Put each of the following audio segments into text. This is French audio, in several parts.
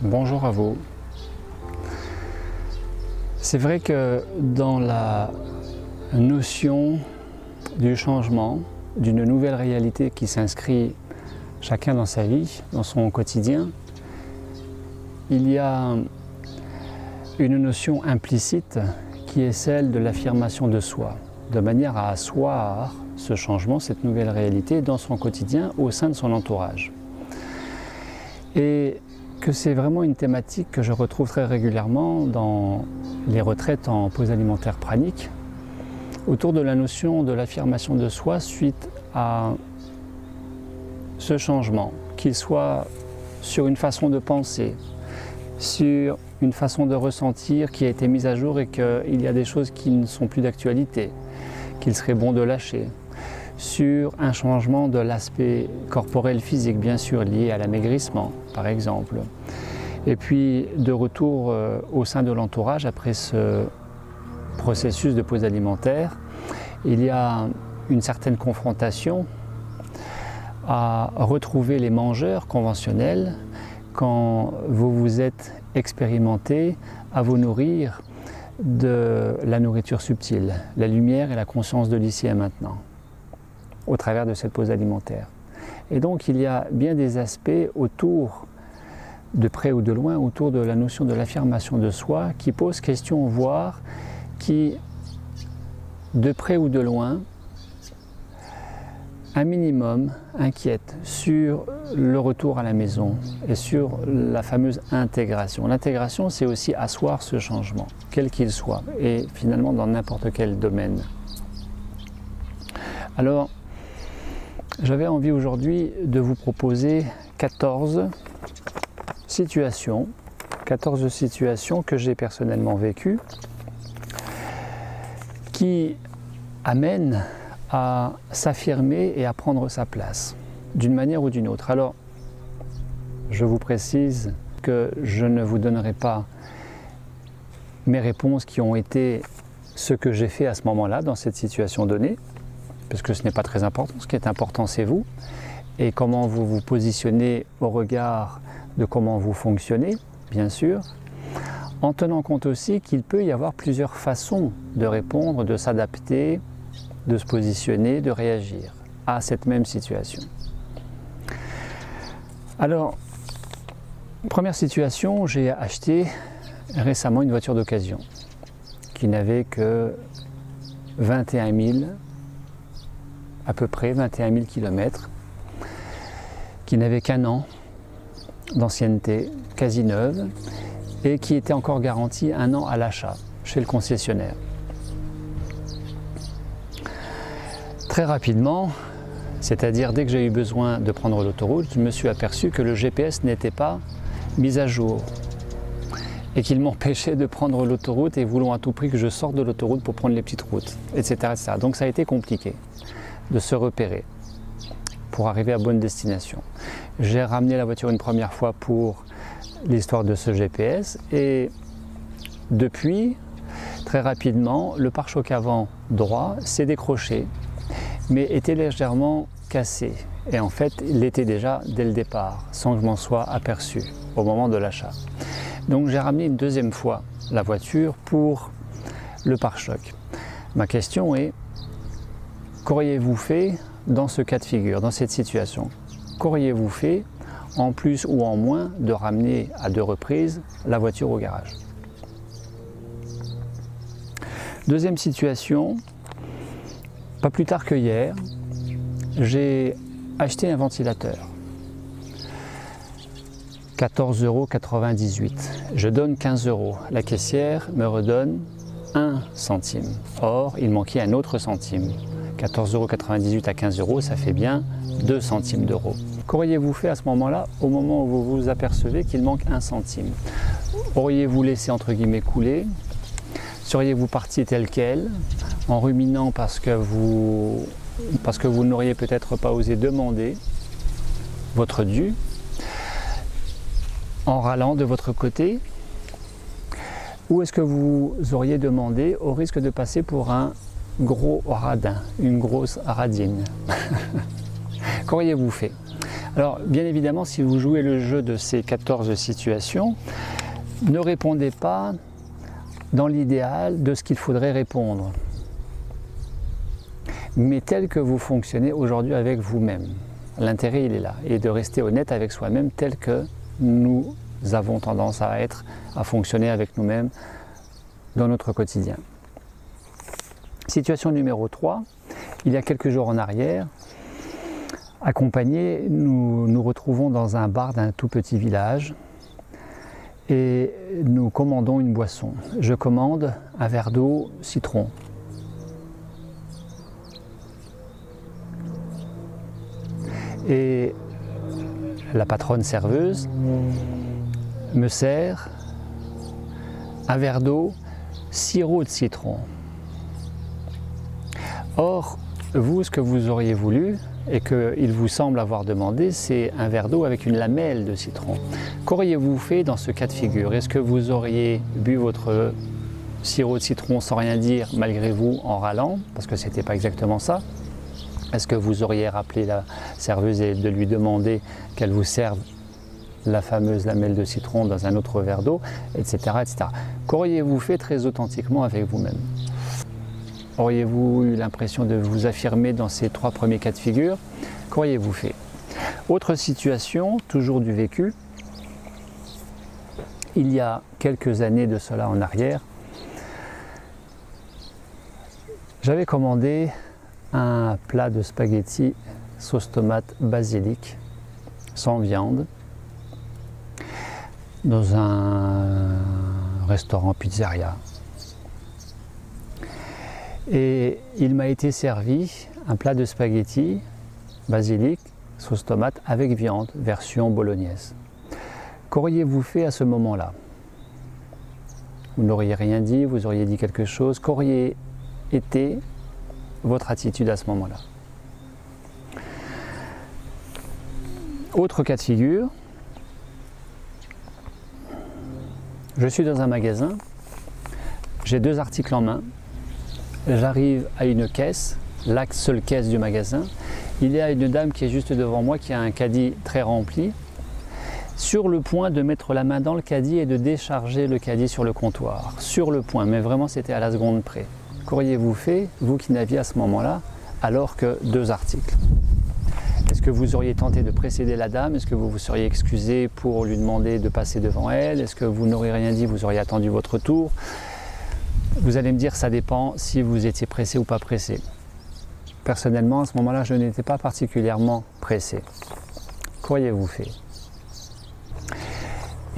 Bonjour à vous. C'est vrai que dans la notion du changement, d'une nouvelle réalité qui s'inscrit chacun dans sa vie, dans son quotidien, il y a une notion implicite qui est celle de l'affirmation de soi, de manière à asseoir ce changement, cette nouvelle réalité dans son quotidien au sein de son entourage. Et que c'est vraiment une thématique que je retrouve très régulièrement dans les retraites en pause alimentaire pranique, autour de la notion de l'affirmation de soi suite à ce changement, qu'il soit sur une façon de penser, sur une façon de ressentir qui a été mise à jour et qu'il y a des choses qui ne sont plus d'actualité, qu'il serait bon de lâcher, sur un changement de l'aspect corporel physique, bien sûr, lié à l'amaigrissement, par exemple. Et puis, de retour au sein de l'entourage, après ce processus de pause alimentaire, il y a une certaine confrontation à retrouver les mangeurs conventionnels quand vous vous êtes expérimenté à vous nourrir de la nourriture subtile, la lumière et la conscience de l'ici et maintenant, au travers de cette pause alimentaire. Et donc il y a bien des aspects autour, de près ou de loin, autour de la notion de l'affirmation de soi qui posent question, voire qui, de près ou de loin, un minimum inquiète sur le retour à la maison et sur la fameuse intégration. L'intégration, c'est aussi asseoir ce changement, quel qu'il soit, et finalement dans n'importe quel domaine. Alors, j'avais envie aujourd'hui de vous proposer 14 situations que j'ai personnellement vécues qui amènent à s'affirmer et à prendre sa place, d'une manière ou d'une autre. Alors, je vous précise que je ne vous donnerai pas mes réponses qui ont été ce que j'ai fait à ce moment-là, dans cette situation donnée, parce que ce n'est pas très important. Ce qui est important, c'est vous, et comment vous vous positionnez au regard de comment vous fonctionnez, bien sûr, en tenant compte aussi qu'il peut y avoir plusieurs façons de répondre, de s'adapter, de se positionner, de réagir à cette même situation. Alors, première situation, j'ai acheté récemment une voiture d'occasion qui n'avait que 21 000, à peu près 21 000 km, qui n'avait qu'un an d'ancienneté, quasi neuve, et qui était encore garantie un an à l'achat chez le concessionnaire. Très rapidement, c'est-à-dire dès que j'ai eu besoin de prendre l'autoroute, je me suis aperçu que le GPS n'était pas mis à jour et qu'il m'empêchait de prendre l'autoroute et voulant à tout prix que je sorte de l'autoroute pour prendre les petites routes, etc., etc. Donc ça a été compliqué de se repérer pour arriver à bonne destination. J'ai ramené la voiture une première fois pour l'histoire de ce GPS et depuis, très rapidement, le pare-choc avant droit s'est décroché, mais était légèrement cassé. Et en fait, il l'était déjà dès le départ, sans que je m'en sois aperçu au moment de l'achat. Donc j'ai ramené une deuxième fois la voiture pour le pare-choc. Ma question est, qu'auriez-vous fait dans ce cas de figure, dans cette situation? Qu'auriez-vous fait, en plus ou en moins, de ramener à 2 reprises la voiture au garage? Deuxième situation, pas plus tard que hier, j'ai acheté un ventilateur. 14,98 €. Je donne 15 €. La caissière me redonne 1 centime. Or, il manquait un autre centime. 14,98 € à 15 €, ça fait bien 2 centimes d'euros. Qu'auriez-vous fait à ce moment-là, au moment où vous vous apercevez qu'il manque 1 centime? Auriez-vous laissé entre guillemets couler? Seriez-vous parti tel quel, en ruminant parce que vous n'auriez peut-être pas osé demander votre dû, en râlant de votre côté? Ou est-ce que vous auriez demandé au risque de passer pour un gros radin, une grosse radine? Qu'auriez-vous fait? Alors, bien évidemment, si vous jouez le jeu de ces 14 situations, ne répondez pas dans l'idéal de ce qu'il faudrait répondre, mais tel que vous fonctionnez aujourd'hui avec vous-même. L'intérêt, il est là, et de rester honnête avec soi-même tel que nous avons tendance à être, à fonctionner avec nous-mêmes dans notre quotidien. Situation numéro 3, il y a quelques jours en arrière, accompagnés, nous nous retrouvons dans un bar d'un tout petit village et nous commandons une boisson. Je commande un verre d'eau citron. Et la patronne serveuse me sert un verre d'eau sirop de citron. Or, vous, ce que vous auriez voulu, et qu'il vous semble avoir demandé, c'est un verre d'eau avec une lamelle de citron. Qu'auriez-vous fait dans ce cas de figure? Est-ce que vous auriez bu votre sirop de citron sans rien dire, malgré vous, en râlant, parce que ce n'était pas exactement ça? Est-ce que vous auriez rappelé la serveuse et de lui demander qu'elle vous serve la fameuse lamelle de citron dans un autre verre d'eau, etc., etc. Qu'auriez-vous fait très authentiquement avec vous-même? Auriez-vous eu l'impression de vous affirmer dans ces 3 premiers cas de figure? Qu'auriez-vous fait? Autre situation, toujours du vécu. Il y a quelques années de cela en arrière, j'avais commandé un plat de spaghettis sauce tomate basilic sans viande dans un restaurant pizzeria. Et il m'a été servi un plat de spaghettis basilic sauce tomate avec viande, version bolognaise. Qu'auriez-vous fait à ce moment-là? Vous n'auriez rien dit, vous auriez dit quelque chose. Qu'aurait été votre attitude à ce moment-là? Autre cas de figure, je suis dans un magasin, j'ai 2 articles en main, j'arrive à une caisse, la seule caisse du magasin, il y a une dame qui est juste devant moi qui a un caddie très rempli, sur le point de mettre la main dans le caddie et de décharger le caddie sur le comptoir, sur le point, mais vraiment c'était à la seconde près. Qu'auriez-vous fait, vous qui n'aviez à ce moment-là, alors que 2 articles? Est-ce que vous auriez tenté de précéder la dame? Est-ce que vous vous seriez excusé pour lui demander de passer devant elle? Est-ce que vous n'auriez rien dit, vous auriez attendu votre tour? Vous allez me dire, ça dépend si vous étiez pressé ou pas pressé. Personnellement, à ce moment-là, je n'étais pas particulièrement pressé. Qu'auriez-vous fait?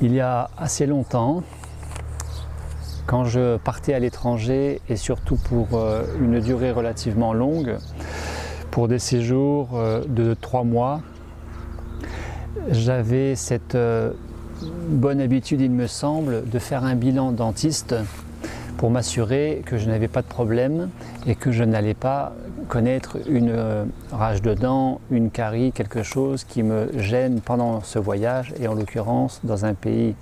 Il y a assez longtemps, quand je partais à l'étranger et surtout pour une durée relativement longue, pour des séjours de 3 mois, j'avais cette bonne habitude, il me semble, de faire un bilan dentiste pour m'assurer que je n'avais pas de problème et que je n'allais pas connaître une rage de dents, une carie, quelque chose qui me gêne pendant ce voyage, et en l'occurrence dans un pays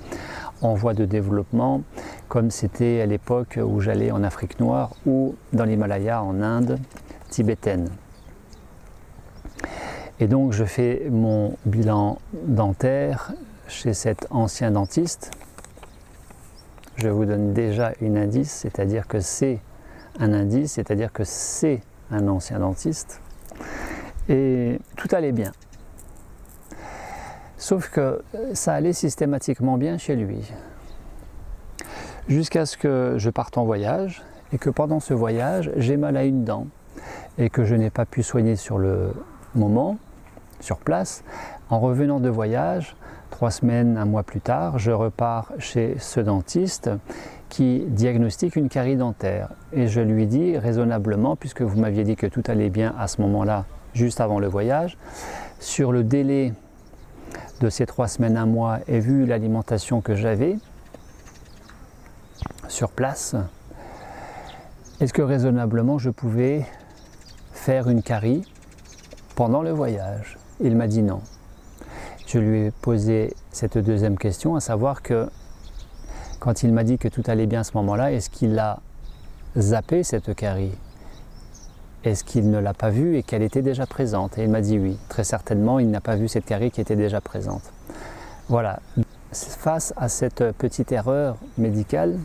en voie de développement, comme c'était à l'époque où j'allais en Afrique noire ou dans l'Himalaya en Inde tibétaine. Et donc je fais mon bilan dentaire chez cet ancien dentiste. Je vous donne déjà un indice, c'est-à-dire que c'est un indice, c'est-à-dire que c'est un ancien dentiste. Et tout allait bien. Sauf que ça allait systématiquement bien chez lui. Jusqu'à ce que je parte en voyage et que pendant ce voyage, j'ai mal à une dent et que je n'ai pas pu soigner sur le moment, sur place. En revenant de voyage, 3 semaines, 1 mois plus tard, je repars chez ce dentiste qui diagnostique une carie dentaire. Et je lui dis raisonnablement, puisque vous m'aviez dit que tout allait bien à ce moment-là, juste avant le voyage, sur le délai de ces 3 semaines, 1 mois, et vu l'alimentation que j'avais sur place, est-ce que raisonnablement je pouvais faire une carie pendant le voyage? Il m'a dit non. Je lui ai posé cette deuxième question, à savoir que quand il m'a dit que tout allait bien à ce moment-là, est-ce qu'il a zappé cette carie? est-ce qu'il ne l'a pas vue et qu'elle était déjà présente? Et il m'a dit oui, très certainement il n'a pas vu cette carie qui était déjà présente. Voilà, face à cette petite erreur médicale,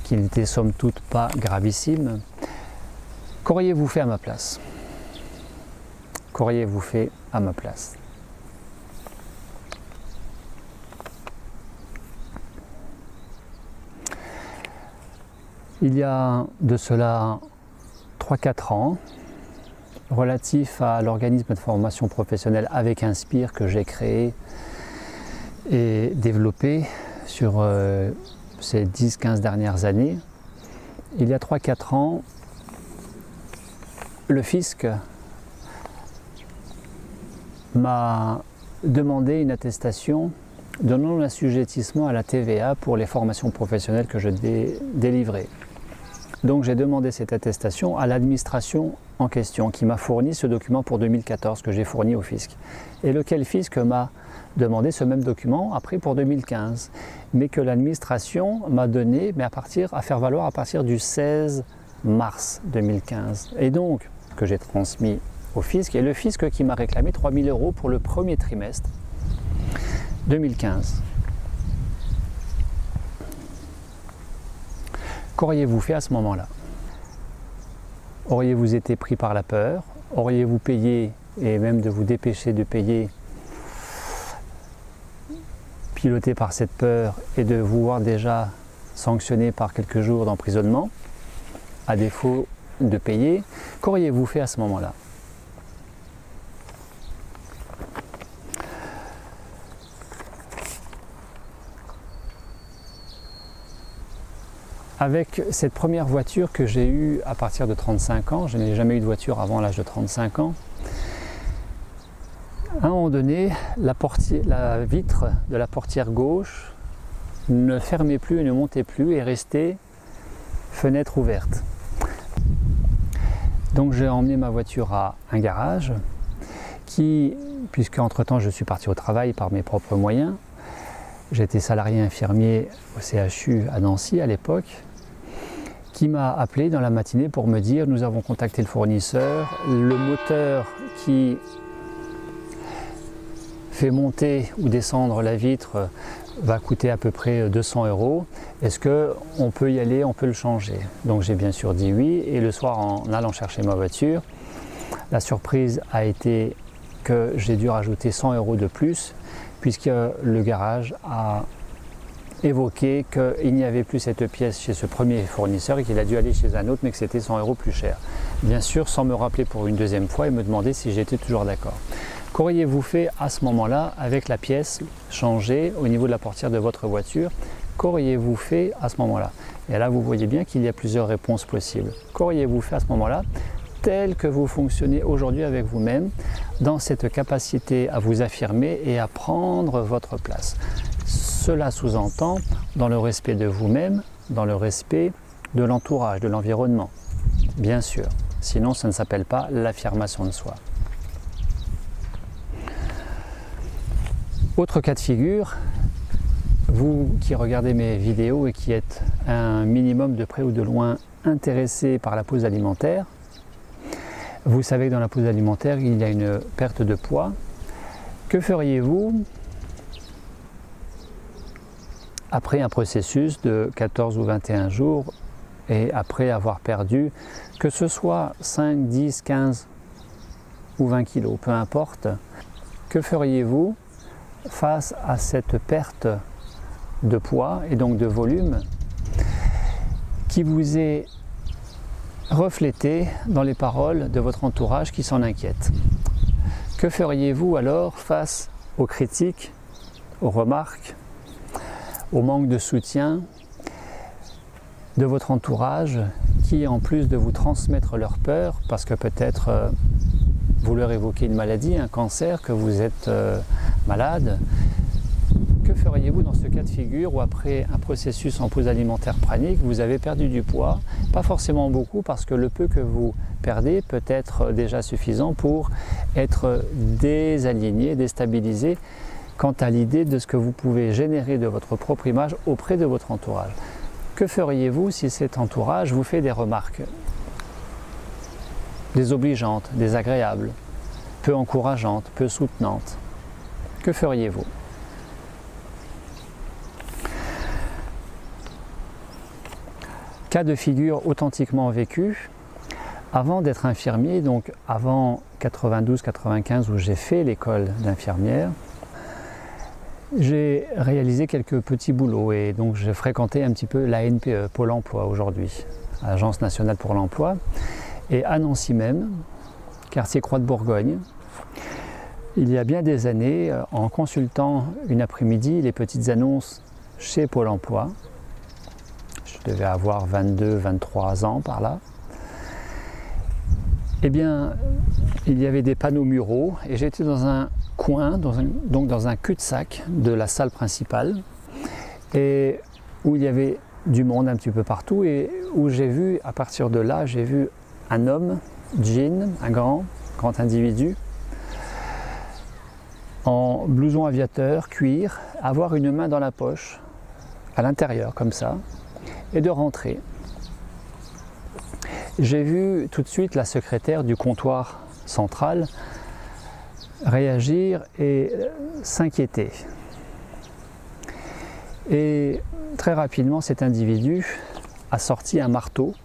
qui n'était somme toute pas gravissime, qu'auriez-vous fait à ma place? Qu'auriez-vous fait à ma place? Il y a de cela 3-4 ans, relatif à l'organisme de formation professionnelle avec Inspire que j'ai créé et développé sur ces 10-15 dernières années, il y a 3-4 ans, le fisc m'a demandé une attestation de non-assujettissement à la TVA pour les formations professionnelles que je délivrais. Donc j'ai demandé cette attestation à l'administration en question qui m'a fourni ce document pour 2014 que j'ai fourni au fisc. Et lequel fisc m'a demandé ce même document après pour 2015, mais que l'administration m'a donné à faire valoir à partir du 16 mars 2015. Et donc que j'ai transmis au fisc, et le fisc qui m'a réclamé 3 000 € pour le premier trimestre 2015. Qu'auriez-vous fait à ce moment-là? Auriez-vous été pris par la peur? Auriez-vous payé, et même de vous dépêcher de payer, piloté par cette peur et de vous voir déjà sanctionné par quelques jours d'emprisonnement, à défaut de payer? Qu'auriez-vous fait à ce moment-là? Avec cette première voiture que j'ai eue à partir de 35 ans, je n'ai jamais eu de voiture avant l'âge de 35 ans, à un moment donné, la vitre de la portière gauche ne fermait plus et ne montait plus et restait fenêtre ouverte. Donc j'ai emmené ma voiture à un garage qui, puisque entre-temps je suis parti au travail par mes propres moyens, j'étais salarié infirmier au CHU à Nancy à l'époque, qui m'a appelé dans la matinée pour me dire: nous avons contacté le fournisseur, le moteur qui fait monter ou descendre la vitre va coûter à peu près 200 €. Est-ce qu'on peut y aller, on peut le changer? Donc j'ai bien sûr dit oui, et le soir en allant chercher ma voiture, la surprise a été que j'ai dû rajouter 100 € de plus, puisque le garage a évoqué qu'il n'y avait plus cette pièce chez ce premier fournisseur et qu'il a dû aller chez un autre, mais que c'était 100 € plus cher. Bien sûr, sans me rappeler pour une deuxième fois et me demander si j'étais toujours d'accord. Qu'auriez-vous fait à ce moment-là avec la pièce changée au niveau de la portière de votre voiture? Qu'auriez-vous fait à ce moment-là? Et là, vous voyez bien qu'il y a plusieurs réponses possibles. Qu'auriez-vous fait à ce moment-là, tel que vous fonctionnez aujourd'hui avec vous-même, dans cette capacité à vous affirmer et à prendre votre place? Cela sous-entend dans le respect de vous-même, dans le respect de l'entourage, de l'environnement, bien sûr. Sinon, ça ne s'appelle pas l'affirmation de soi. Autre cas de figure, vous qui regardez mes vidéos et qui êtes un minimum de près ou de loin intéressé par la pause alimentaire, vous savez que dans la pause alimentaire, il y a une perte de poids. Que feriez-vous après un processus de 14 ou 21 jours et après avoir perdu, que ce soit 5, 10, 15 ou 20 kilos, peu importe, que feriez-vous face à cette perte de poids et donc de volume qui vous est reflétée dans les paroles de votre entourage qui s'en inquiète? Que feriez-vous alors face aux critiques, aux remarques, au manque de soutien de votre entourage qui, en plus de vous transmettre leur peur, parce que peut-être vous leur évoquez une maladie, un cancer, que vous êtes malade, que feriez-vous dans ce cas de figure où après un processus en pause alimentaire pranique, vous avez perdu du poids, pas forcément beaucoup parce que le peu que vous perdez peut être déjà suffisant pour être désaligné, déstabilisé quant à l'idée de ce que vous pouvez générer de votre propre image auprès de votre entourage. Que feriez-vous si cet entourage vous fait des remarques désobligeante, désagréable, peu encourageante, peu soutenante. Que feriez-vous? Cas de figure authentiquement vécu. Avant d'être infirmier, donc avant 92-95 où j'ai fait l'école d'infirmière, j'ai réalisé quelques petits boulots et donc j'ai fréquenté un petit peu la NPE, Pôle emploi aujourd'hui, Agence nationale pour l'emploi, et à Nancy même, quartier Croix de Bourgogne. Il y a bien des années, en consultant une après-midi les petites annonces chez Pôle emploi, je devais avoir 22-23 ans par là, eh bien, il y avait des panneaux muraux et j'étais dans un coin, donc dans un cul-de-sac de la salle principale, et où il y avait du monde un petit peu partout et où j'ai vu, à partir de là, j'ai vu un homme, jean, un grand individu, en blouson aviateur, cuir, avoir une main dans la poche, à l'intérieur comme ça, et de rentrer. J'ai vu tout de suite la secrétaire du comptoir central réagir et s'inquiéter. Et très rapidement, cet individu a sorti un marteau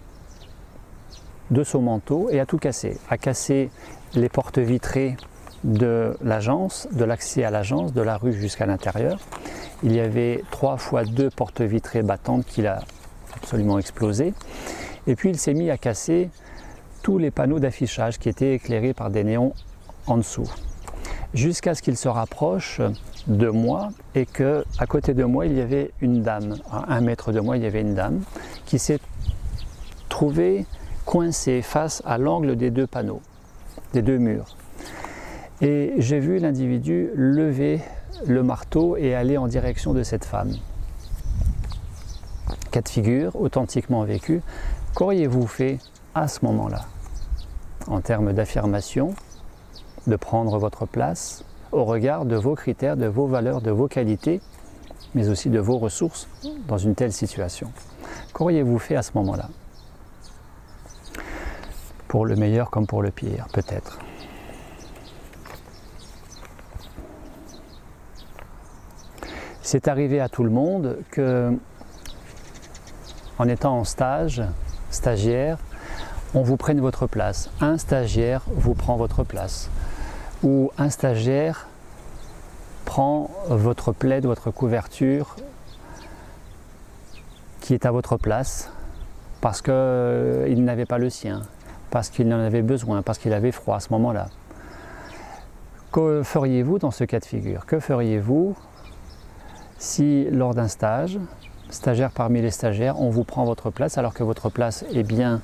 de son manteau et a tout cassé. A cassé les portes vitrées de l'agence, de l'accès à l'agence, de la rue jusqu'à l'intérieur. Il y avait 3 fois 2 portes vitrées battantes qu'il a absolument explosées. Et puis il s'est mis à casser tous les panneaux d'affichage qui étaient éclairés par des néons en dessous. Jusqu'à ce qu'il se rapproche de moi et que à côté de moi il y avait une dame, à 1 mètre de moi il y avait une dame qui s'est trouvée coincée face à l'angle des 2 panneaux, des 2 murs. Et j'ai vu l'individu lever le marteau et aller en direction de cette femme. Cas de figure authentiquement vécu. Qu'auriez-vous fait à ce moment-là, en termes d'affirmation, de prendre votre place au regard de vos critères, de vos valeurs, de vos qualités, mais aussi de vos ressources dans une telle situation? Qu'auriez-vous fait à ce moment-là? Pour le meilleur comme pour le pire, peut-être. C'est arrivé à tout le monde que, en étant en stage, stagiaire, on vous prenne votre place. Un stagiaire vous prend votre place. Ou un stagiaire prend votre plaid, votre couverture qui est à votre place parce qu'il n'avait pas le sien, parce qu'il en avait besoin, parce qu'il avait froid à ce moment-là. Que feriez-vous dans ce cas de figure? Que feriez-vous si lors d'un stage, stagiaire parmi les stagiaires, on vous prend votre place alors que votre place est bien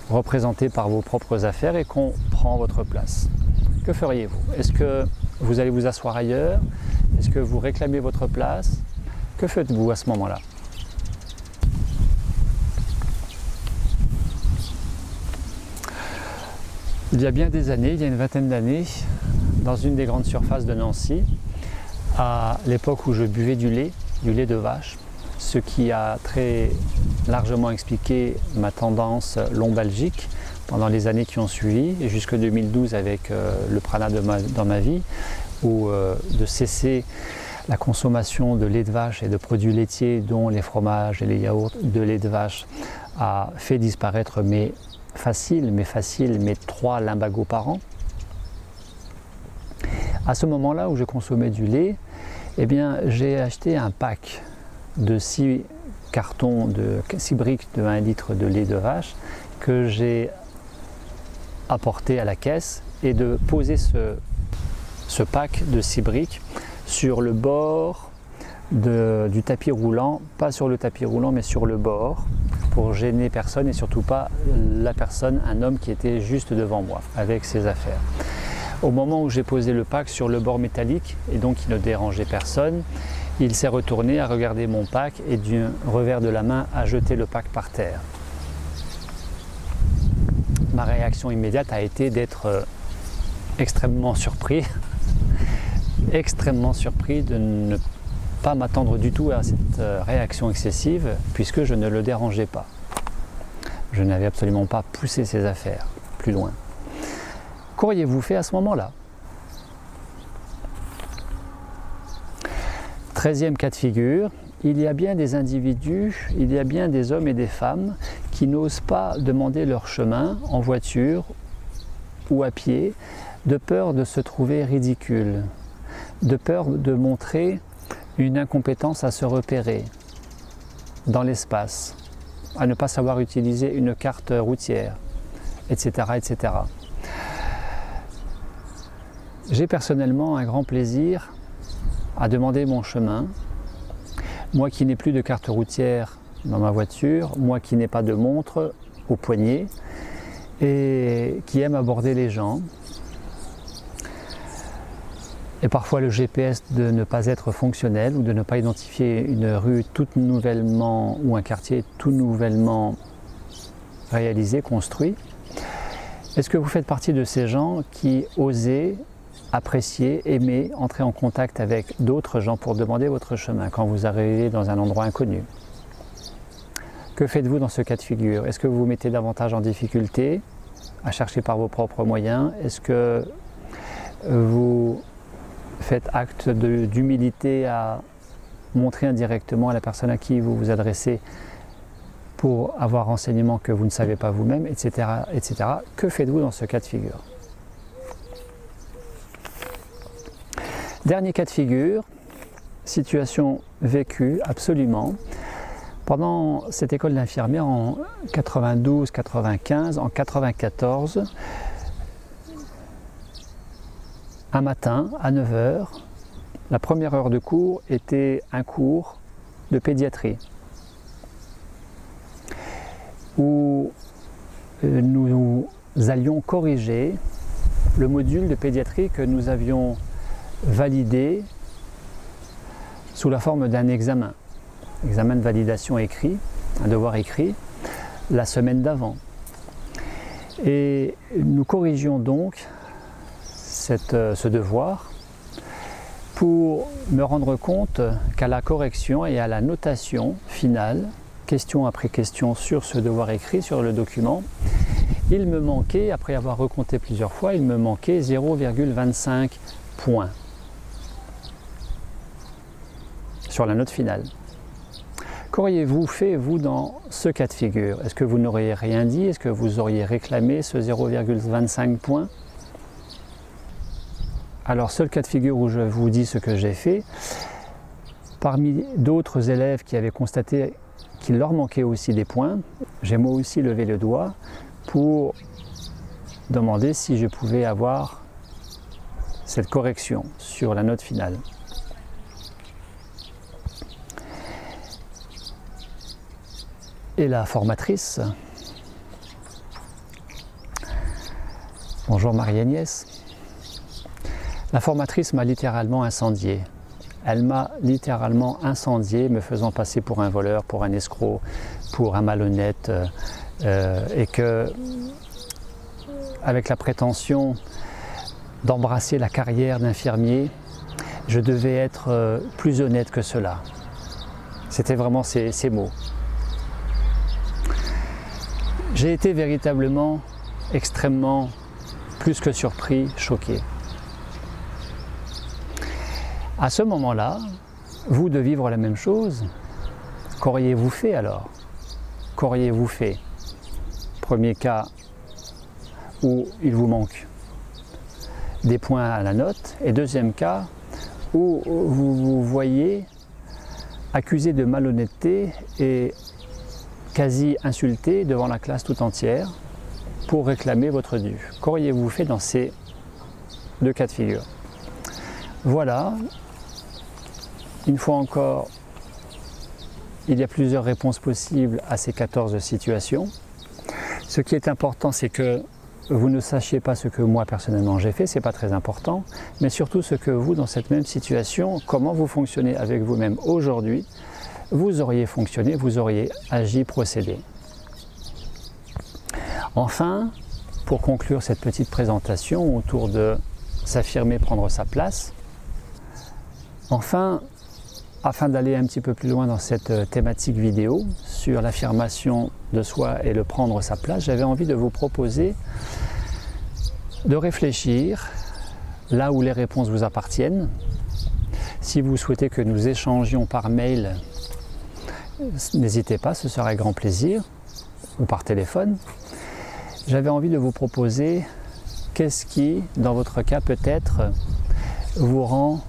représentée par vos propres affaires et qu'on prend votre place? Que feriez-vous? Est-ce que vous allez vous asseoir ailleurs? Est-ce que vous réclamez votre place? Que faites-vous à ce moment-là? Il y a bien des années, il y a une vingtaine d'années, dans une des grandes surfaces de Nancy, à l'époque où je buvais du lait de vache, ce qui a très largement expliqué ma tendance lombalgique pendant les années qui ont suivi, et jusque 2012 avec le prana dans ma vie, où de cesser la consommation de lait de vache et de produits laitiers, dont les fromages et les yaourts de lait de vache, a fait disparaître mes 3 lumbagos par an. À ce moment-là où je consommais du lait, eh bien, j'ai acheté un pack de 6 cartons, de 6 briques de 1 litre de lait de vache que j'ai apporté à la caisse et de poser ce pack de 6 briques sur le bord du tapis roulant, pas sur le tapis roulant mais sur le bord, pour gêner personne et surtout pas la personne, un homme qui était juste devant moi avec ses affaires. Au moment où j'ai posé le pack sur le bord métallique et donc il ne dérangeait personne, il s'est retourné à regarder mon pack et d'un revers de la main a jeté le pack par terre. Ma réaction immédiate a été d'être extrêmement surpris, de ne pas m'attendre du tout à cette réaction excessive puisque je ne le dérangeais pas. Je n'avais absolument pas poussé ces affaires plus loin. Qu'auriez-vous fait à ce moment-là? 13e cas de figure, il y a bien des individus, il y a bien des hommes et des femmes qui n'osent pas demander leur chemin en voiture ou à pied, de peur de se trouver ridicule, de peur de montrer une incompétence à se repérer dans l'espace, à ne pas savoir utiliser une carte routière, etc., etc. J'ai personnellement un grand plaisir à demander mon chemin, moi qui n'ai plus de carte routière dans ma voiture, moi qui n'ai pas de montre au poignet et qui aime aborder les gens. Et parfois le GPS de ne pas être fonctionnel ou de ne pas identifier une rue toute nouvellement ou un quartier tout nouvellement réalisé, construit. Est-ce que vous faites partie de ces gens qui osent apprécier, aimer, entrer en contact avec d'autres gens pour demander votre chemin quand vous arrivez dans un endroit inconnu? Que faites-vous dans ce cas de figure? Est-ce que vous vous mettez davantage en difficulté à chercher par vos propres moyens? Est-ce que vous faites acte d'humilité à montrer indirectement à la personne à qui vous vous adressez pour avoir renseignement que vous ne savez pas vous-même, etc., etc. Que faites-vous dans ce cas de figure? Dernier cas de figure, situation vécue absolument. Pendant cette école d'infirmière en 92-95, en 94, un matin à 9 h, la première heure de cours était un cours de pédiatrie où nous allions corriger le module de pédiatrie que nous avions validé sous la forme d'un examen de validation écrit, un devoir écrit, la semaine d'avant. Et nous corrigions donc ce devoir pour me rendre compte qu'à la correction et à la notation finale, question après question sur ce devoir écrit, sur le document, il me manquait, après avoir recompté plusieurs fois, il me manquait 0,25 points sur la note finale. Qu'auriez-vous fait, vous, dans ce cas de figure? Est-ce que vous n'auriez rien dit? Est-ce que vous auriez réclamé ce 0,25 points? Alors, seul cas de figure où je vous dis ce que j'ai fait, parmi d'autres élèves qui avaient constaté qu'il leur manquait aussi des points, j'ai moi aussi levé le doigt pour demander si je pouvais avoir cette correction sur la note finale. Et la formatrice, bonjour Marie-Agnès, la formatrice m'a littéralement incendié. Elle m'a littéralement incendié, me faisant passer pour un voleur, pour un escroc, pour un malhonnête, et que, avec la prétention d'embrasser la carrière d'infirmier, je devais être plus honnête que cela. C'était vraiment ces mots. J'ai été véritablement extrêmement, plus que surpris, choqué. À ce moment-là, vous de vivre la même chose, qu'auriez-vous fait alors? Qu'auriez-vous fait? Premier cas où il vous manque des points à la note, et deuxième cas où vous vous voyez accusé de malhonnêteté et quasi insulté devant la classe tout entière pour réclamer votre dû. Qu'auriez-vous fait dans ces deux cas de figure? Voilà, une fois encore, il y a plusieurs réponses possibles à ces 14 situations. Ce qui est important, c'est que vous ne sachiez pas ce que moi personnellement j'ai fait, c'est pas très important, mais surtout ce que vous, dans cette même situation, comment vous fonctionnez avec vous-même aujourd'hui, vous auriez fonctionné, vous auriez agi, procédé. Enfin, pour conclure cette petite présentation autour de s'affirmer, prendre sa place, enfin, afin d'aller un petit peu plus loin dans cette thématique vidéo sur l'affirmation de soi et le prendre sa place, j'avais envie de vous proposer de réfléchir là où les réponses vous appartiennent. Si vous souhaitez que nous échangions par mail, n'hésitez pas, ce sera avec grand plaisir, ou par téléphone. J'avais envie de vous proposer qu'est-ce qui, dans votre cas peut-être, vous rend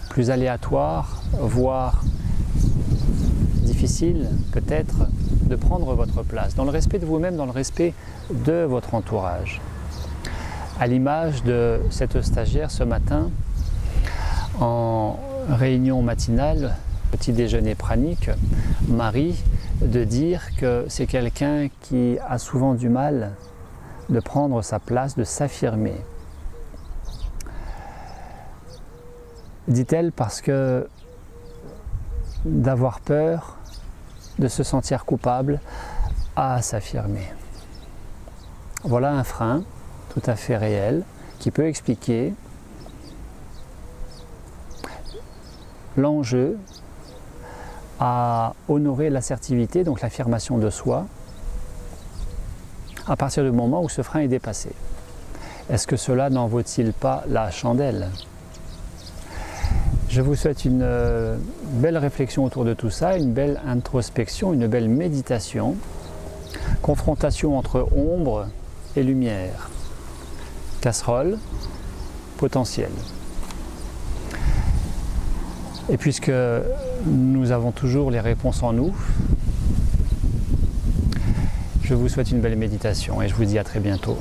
plus aléatoire, voire difficile peut-être, de prendre votre place, dans le respect de vous-même, dans le respect de votre entourage. À l'image de cette stagiaire ce matin, en réunion matinale, petit déjeuner pranique, Marie, de dire que c'est quelqu'un qui a souvent du mal de prendre sa place, de s'affirmer. Dit-elle parce que d'avoir peur, de se sentir coupable, à s'affirmer. Voilà un frein tout à fait réel qui peut expliquer l'enjeu à honorer l'assertivité, donc l'affirmation de soi, à partir du moment où ce frein est dépassé. Est-ce que cela n'en vaut-il pas la chandelle? Je vous souhaite une belle réflexion autour de tout ça, une belle introspection, une belle méditation, confrontation entre ombre et lumière, casserole, potentiel. Et puisque nous avons toujours les réponses en nous, je vous souhaite une belle méditation et je vous dis à très bientôt.